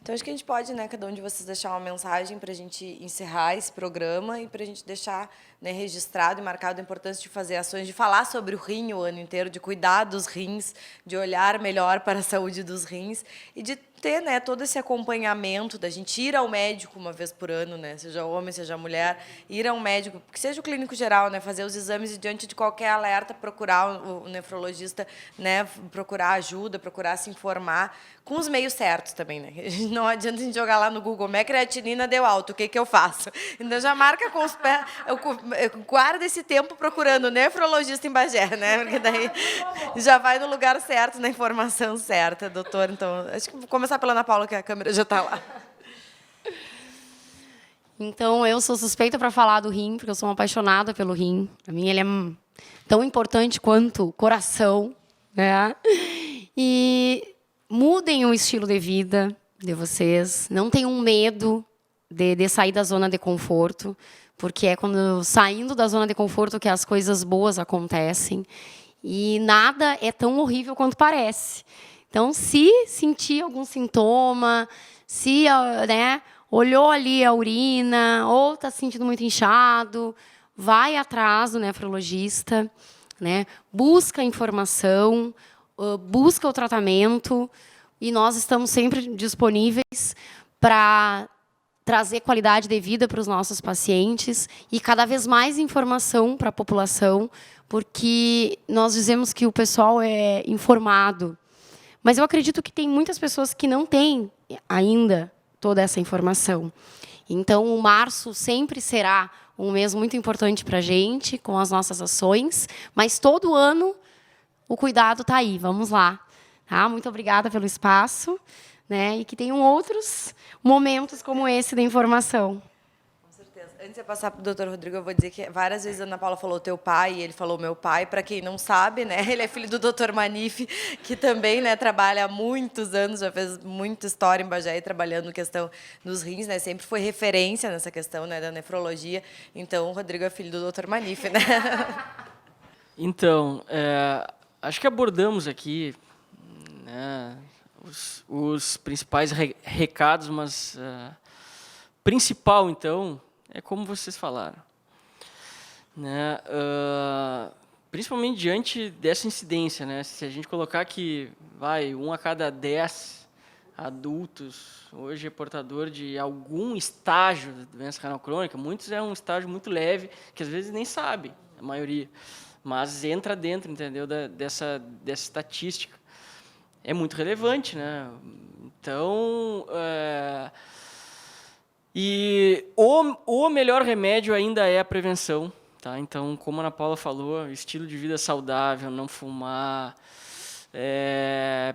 Então, acho que a gente pode, né, cada um de vocês deixar uma mensagem para a gente encerrar esse programa e para a gente deixar, né, registrado e marcado a importância de fazer ações, de falar sobre o rim o ano inteiro, de cuidar dos rins, de olhar melhor para a saúde dos rins e de ter, né, todo esse acompanhamento da gente ir ao médico uma vez por ano, né, seja homem, seja mulher, ir a um médico, que seja o clínico geral, né, fazer os exames e diante de qualquer alerta procurar o nefrologista, né, procurar ajuda, procurar se informar com os meios certos também, né? Não adianta a gente jogar lá no Google, minha creatinina deu alto, o que que eu faço? Então já marca com os pés, guarda esse tempo procurando nefrologista em Bagé, né? Porque daí já vai no lugar certo, na informação certa, doutor. Então, acho que vou começar pela Ana Paula, que a câmera já está lá.
Então, eu sou suspeita para falar do rim, porque eu sou uma apaixonada pelo rim. Para mim, ele é tão importante quanto o coração, né? E mudem o estilo de vida de vocês. Não tenham medo de sair da zona de conforto, porque é quando saindo da zona de conforto que as coisas boas acontecem. E nada é tão horrível quanto parece. Então, se sentir algum sintoma, se, né, olhou ali a urina ou está se sentindo muito inchado, vai atrás do nefrologista, né? Busca a informação, busca o tratamento, e nós estamos sempre disponíveis para trazer qualidade de vida para os nossos pacientes e cada vez mais informação para a população, porque nós dizemos que o pessoal é informado, mas eu acredito que tem muitas pessoas que não têm ainda toda essa informação. Então, o março sempre será um mês muito importante para a gente, com as nossas ações, mas todo ano o cuidado está aí, vamos lá. Tá? Muito obrigada pelo espaço, né? E que tenham outros momentos como esse da informação.
Com certeza. Antes de passar para o doutor Rodrigo, eu vou dizer que várias vezes a Ana Paula falou teu pai, e ele falou meu pai. Para quem não sabe, né, ele é filho do doutor Manif, que também, né, trabalha há muitos anos, já fez muita história em Bagé, trabalhando na questão dos rins, né, sempre foi referência nessa questão, né, da nefrologia. Então, o Rodrigo é filho do doutor Manif, né?
Então, acho que abordamos aqui, né, os principais recados, mas principal, então, é como vocês falaram. Né, principalmente diante dessa incidência, né, se a gente colocar que 1 a cada 10 adultos hoje é portador de algum estágio da doença renal crônica, muitos é um estágio muito leve, que às vezes nem sabe, a maioria, mas entra dentro, entendeu, dessa estatística. É muito relevante, né? Então, e o melhor remédio ainda é a prevenção, tá? Então, como a Ana Paula falou, estilo de vida saudável, não fumar,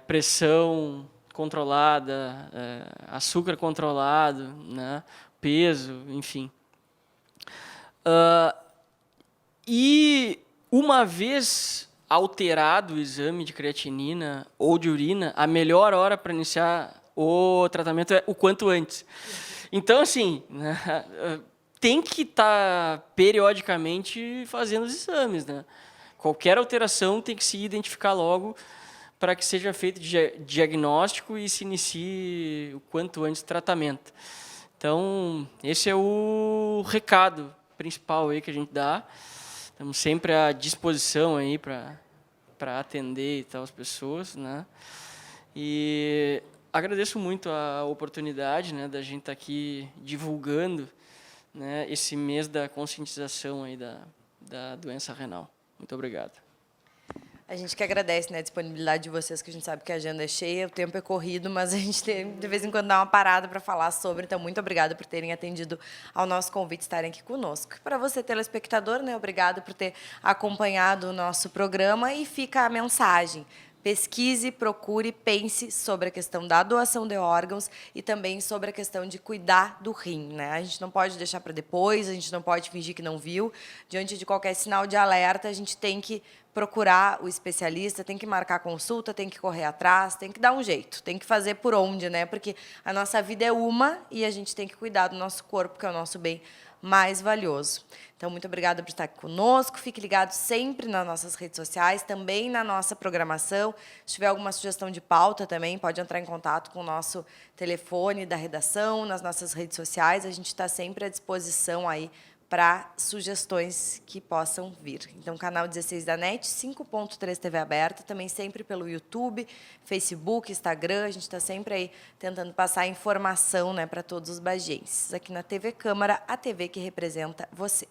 pressão controlada, açúcar controlado, né? Peso, enfim. E uma vez alterado o exame de creatinina ou de urina, a melhor hora para iniciar o tratamento é o quanto antes. Então, assim, né, tem que estar periodicamente fazendo os exames, né? Qualquer alteração tem que se identificar logo para que seja feito diagnóstico e se inicie o quanto antes o tratamento. Então, esse é o recado principal aí que a gente dá. Estamos sempre à disposição aí para atender e tal as pessoas, né? E agradeço muito a oportunidade, né, da gente estar aqui divulgando, né, esse mês da conscientização aí da doença renal. Muito obrigado.
A gente que agradece, né, a disponibilidade de vocês, que a gente sabe que a agenda é cheia, o tempo é corrido, mas a gente tem, de vez em quando, dá uma parada para falar sobre. Então, muito obrigada por terem atendido ao nosso convite, estarem aqui conosco. E para você, telespectador, né, obrigado por ter acompanhado o nosso programa. E fica a mensagem: pesquise, procure, pense sobre a questão da doação de órgãos e também sobre a questão de cuidar do rim, né? A gente não pode deixar para depois, a gente não pode fingir que não viu. Diante de qualquer sinal de alerta, a gente tem que procurar o especialista, tem que marcar consulta, tem que correr atrás, tem que dar um jeito, tem que fazer por onde, né? Porque a nossa vida é uma e a gente tem que cuidar do nosso corpo, que é o nosso bem mais valioso. Então, muito obrigada por estar aqui conosco. Fique ligado sempre nas nossas redes sociais, também na nossa programação. Se tiver alguma sugestão de pauta também, pode entrar em contato com o nosso telefone da redação, nas nossas redes sociais. A gente está sempre à disposição aí para sugestões que possam vir. Então, canal 16 da NET, 5.3 TV aberta, também sempre pelo YouTube, Facebook, Instagram. A gente está sempre aí tentando passar informação, né, para todos os bagienses. Aqui na TV Câmara, a TV que representa você.